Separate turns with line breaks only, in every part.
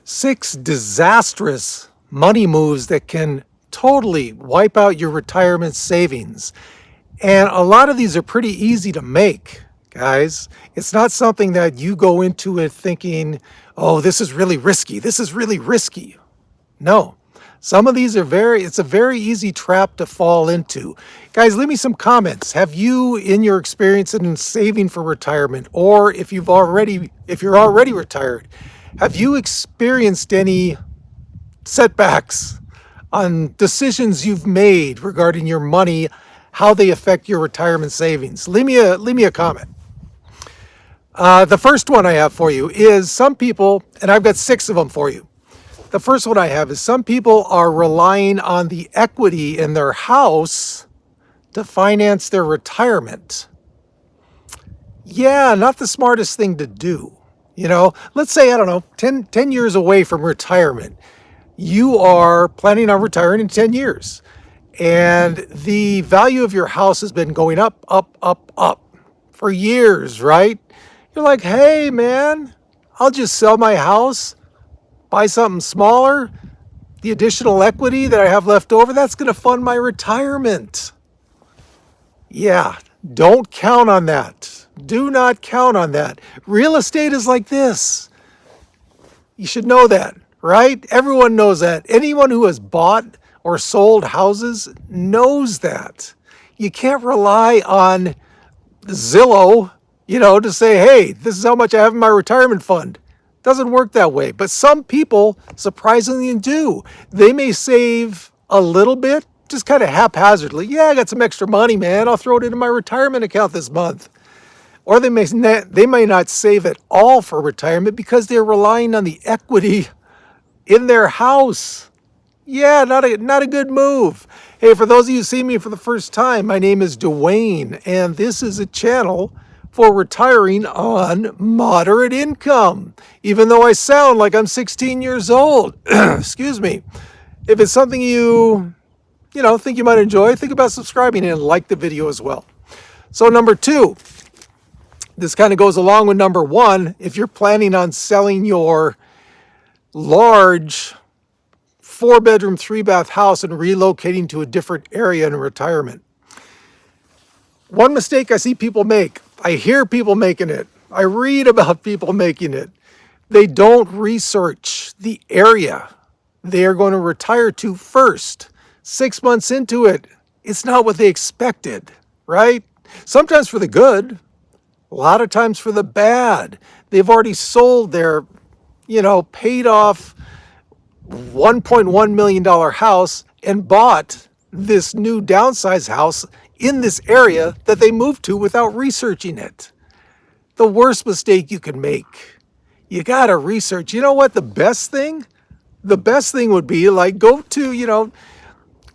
6 disastrous money moves that can totally wipe out your retirement savings. And a lot of these are pretty easy to make, guys. It's not something that you go into it thinking, oh, this is really risky. This is really risky. No. Some of these are it's a very easy trap to fall into. Guys, leave me some comments. Have you, in your experience in saving for retirement, or if you're already retired, have you experienced any setbacks on decisions you've made regarding your money, how they affect your retirement savings? Leave me a comment. The first one I have for you is some people, and I've got 6 of them for you. The first one I have is some people are relying on the equity in their house to finance their retirement. Yeah, not the smartest thing to do. You know, let's say, I don't know, 10 years away from retirement. You are planning on retiring in 10 years. And the value of your house has been going up, up, up, up for years, right? You're like, hey, man, I'll just sell my house, buy something smaller. The additional equity that I have left over, that's going to fund my retirement. Yeah, don't count on that. Do not count on that. Real estate is like this. You should know that, right? Everyone knows that. Anyone who has bought or sold houses knows that. You can't rely on Zillow, to say, hey, this is how much I have in my retirement fund. Doesn't work that way. But some people surprisingly do. They may save a little bit, just kind of haphazardly. Yeah, I got some extra money, man. I'll throw it into my retirement account this month. Or they may not save it all for retirement because they're relying on the equity in their house. Yeah, not a good move. Hey, for those of you who see me for the first time, my name is Duane, and this is a channel for retiring on moderate income. Even though I sound like I'm 16 years old, excuse me. If it's something you think you might enjoy, think about subscribing and like the video as well. So number 2, this kind of goes along with number 1. If you're planning on selling your large 4-bedroom, 3-bath house and relocating to a different area in retirement. One mistake I see people make, I hear people making it, I read about people making it. They don't research the area they are going to retire to first. 6 months into it, it's not what they expected, right? Sometimes for the good, a lot of times for the bad. They've already sold their, paid off $1.1 million house and bought this new downsized house in this area that they moved to without researching it. The worst mistake you can make. You got to research. You know what? The best thing would be like go to,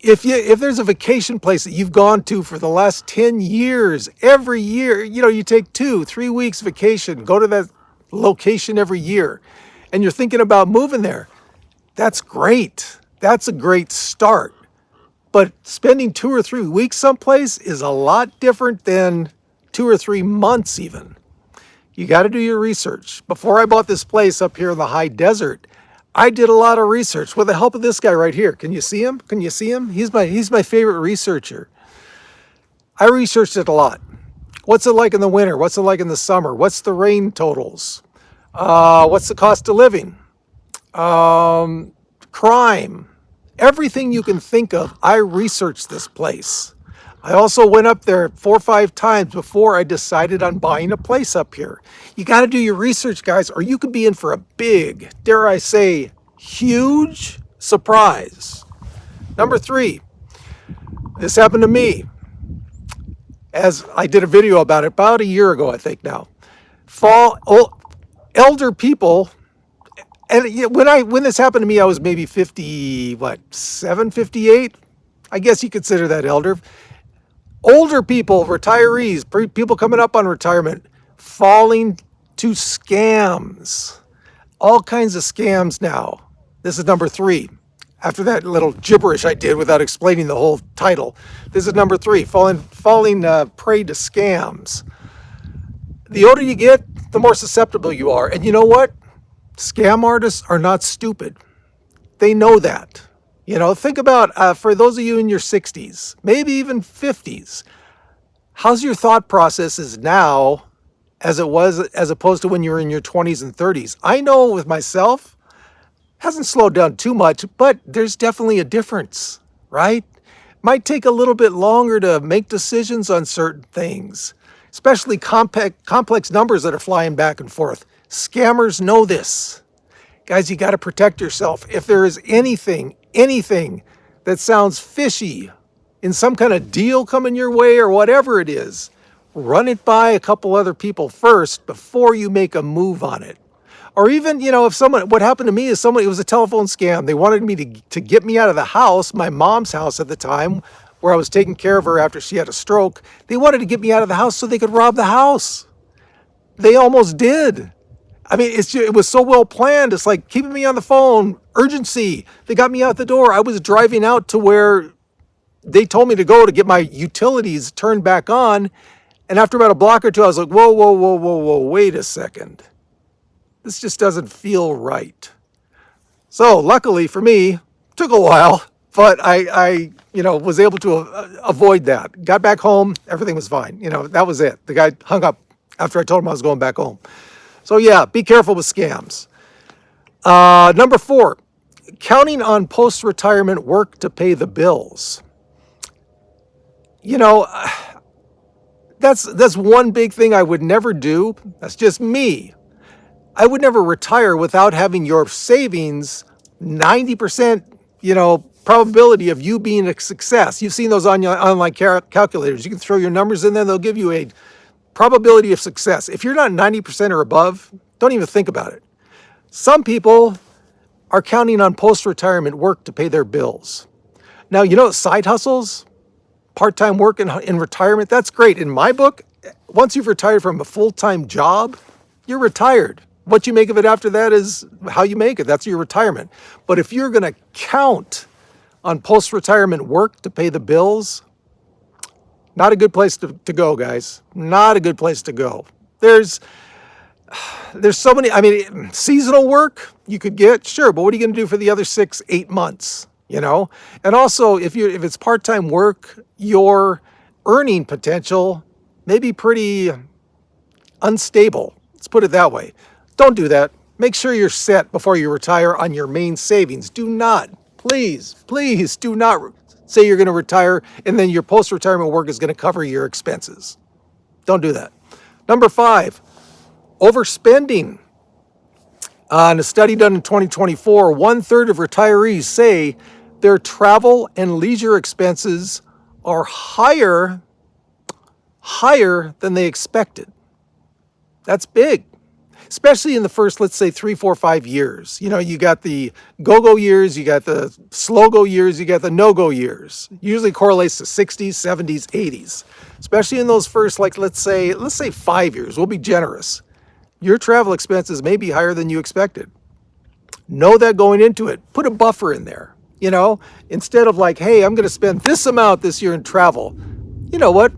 if there's a vacation place that you've gone to for the last 10 years, every year, you take 2-3 weeks vacation, go to that location every year, and you're thinking about moving there. That's great. That's a great start. But spending 2 or 3 weeks someplace is a lot different than 2 or 3 months even. You got to do your research. Before I bought this place up here in the high desert, I did a lot of research with the help of this guy right here. Can you see him? He's my favorite researcher. I researched it a lot. What's it like in the winter? What's it like in the summer? What's the rain totals? What's the cost of living? Crime. Everything you can think of, I researched this place. I also went up there 4 or 5 times before I decided on buying a place up here. You got to do your research, guys, or you could be in for a big, dare I say, huge surprise. Number 3, this happened to me. As I did a video about it about a year ago, I think now. Elder people. And when this happened to me, I was maybe 57, 58. I guess you consider that elder. Older people, retirees, people coming up on retirement, falling to scams. All kinds of scams now. This is number 3. After that little gibberish I did without explaining the whole title. This is number 3, falling prey to scams. The older you get, the more susceptible you are. And you know what? Scam artists are not stupid. They know that. Think about, for those of you in your 60s, maybe even 50s, how's your thought processes now as it was, as opposed to when you were in your 20s and 30s? I know with myself, hasn't slowed down too much, but there's definitely a difference, right? Might take a little bit longer to make decisions on certain things, especially complex numbers that are flying back and forth. Scammers know this. Guys, you got to protect yourself. If there is anything that sounds fishy in some kind of deal coming your way or whatever it is, run it by a couple other people first before you make a move on it. Or even, if what happened to me is it was a telephone scam. They wanted me to get me out of the house, my mom's house at the time, where I was taking care of her after she had a stroke. They wanted to get me out of the house so they could rob the house. They almost did. I mean, it was so well planned. It's like keeping me on the phone, urgency. They got me out the door. I was driving out to where they told me to go to get my utilities turned back on. And after about a block or two, I was like, whoa, wait a second. This just doesn't feel right. So luckily for me, took a while, but I was able to avoid that. Got back home, everything was fine. That was it. The guy hung up after I told him I was going back home. So yeah, be careful with scams. Number 4, counting on post-retirement work to pay the bills. That's one big thing I would never do. That's just me. I would never retire without having your savings 90%, probability of you being a success. You've seen those on your online calculators. You can throw your numbers in there. They'll give you a probability of success. If you're not 90% or above, don't even think about it. Some people are counting on post-retirement work to pay their bills. Now, side hustles, part-time work in retirement, that's great. In my book, once you've retired from a full-time job, you're retired. What you make of it after that is how you make it. That's your retirement. But if you're going to count on post-retirement work to pay the bills, not a good place to go, guys. Not a good place to go. There's so many, seasonal work you could get, sure, but what are you going to do for the other 6-8 months? And also, if it's part-time work, your earning potential may be pretty unstable. Let's put it that way. Don't do that. Make sure you're set before you retire on your main savings. Do not, please do not say you're going to retire and then your post-retirement work is going to cover your expenses. Don't do that. Number 5, overspending. In a study done in 2024, 1/3 of retirees say their travel and leisure expenses are higher than they expected. That's big. Especially in the first, let's say 3, 4, 5 years. You got the go-go years, you got the slow-go years, you got the no-go years. Usually correlates to 60s, 70s, 80s. Especially in those first, let's say 5 years. We'll be generous. Your travel expenses may be higher than you expected. Know that going into it. Put a buffer in there. Instead of hey, I'm going to spend this amount this year in travel. You know what?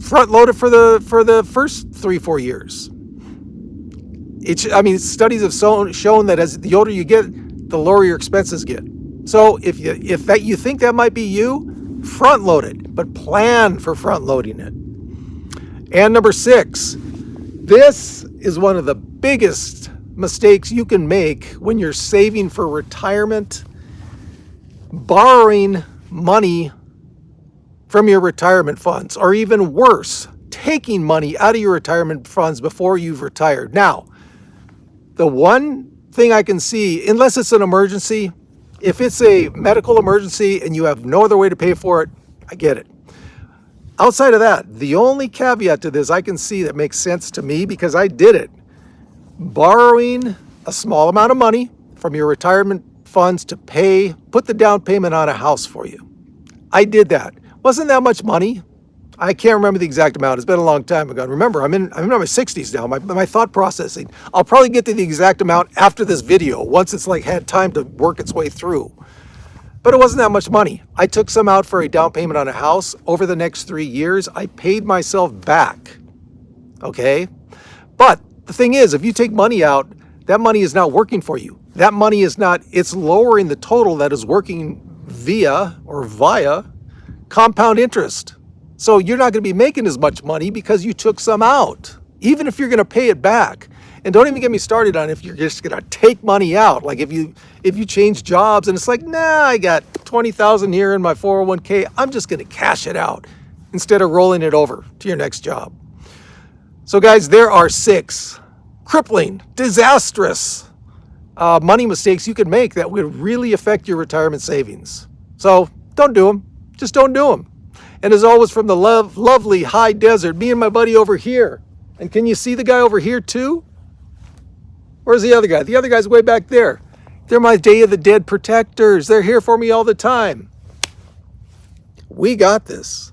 Front load it for the first 3, 4 years. Studies have shown that as the older you get, the lower your expenses get. So if you think that might be you, front load it, but plan for front loading it. And number 6, this is one of the biggest mistakes you can make when you're saving for retirement. Borrowing money from your retirement funds, or even worse, taking money out of your retirement funds before you've retired. Now, the one thing I can see, unless it's an emergency, if it's a medical emergency and you have no other way to pay for it, I get it. Outside of that, the only caveat to this I can see that makes sense to me, because I did it, borrowing a small amount of money from your retirement funds to put the down payment on a house for you. I did that. Wasn't that much money. I can't remember the exact amount. It's been a long time ago. Remember, I'm in my 60s now. My thought processing. I'll probably get to the exact amount after this video, once it's had time to work its way through. But it wasn't that much money. I took some out for a down payment on a house. Over the next 3 years, I paid myself back. Okay? But the thing is, if you take money out that money is not working for you. That money is not, it's lowering the total that is working via compound interest. So you're not going to be making as much money because you took some out, even if you're going to pay it back. And don't even get me started on if you're just going to take money out. Like if you change jobs and it's like, nah, I got 20,000 here in my 401k. I'm just going to cash it out instead of rolling it over to your next job. So guys, there are 6 crippling, disastrous money mistakes you could make that would really affect your retirement savings. So don't do them. Just don't do them. And as always, from the lovely high desert, me and my buddy over here. And can you see the guy over here too? Where's the other guy? The other guy's way back there. They're my Day of the Dead protectors. They're here for me all the time. We got this.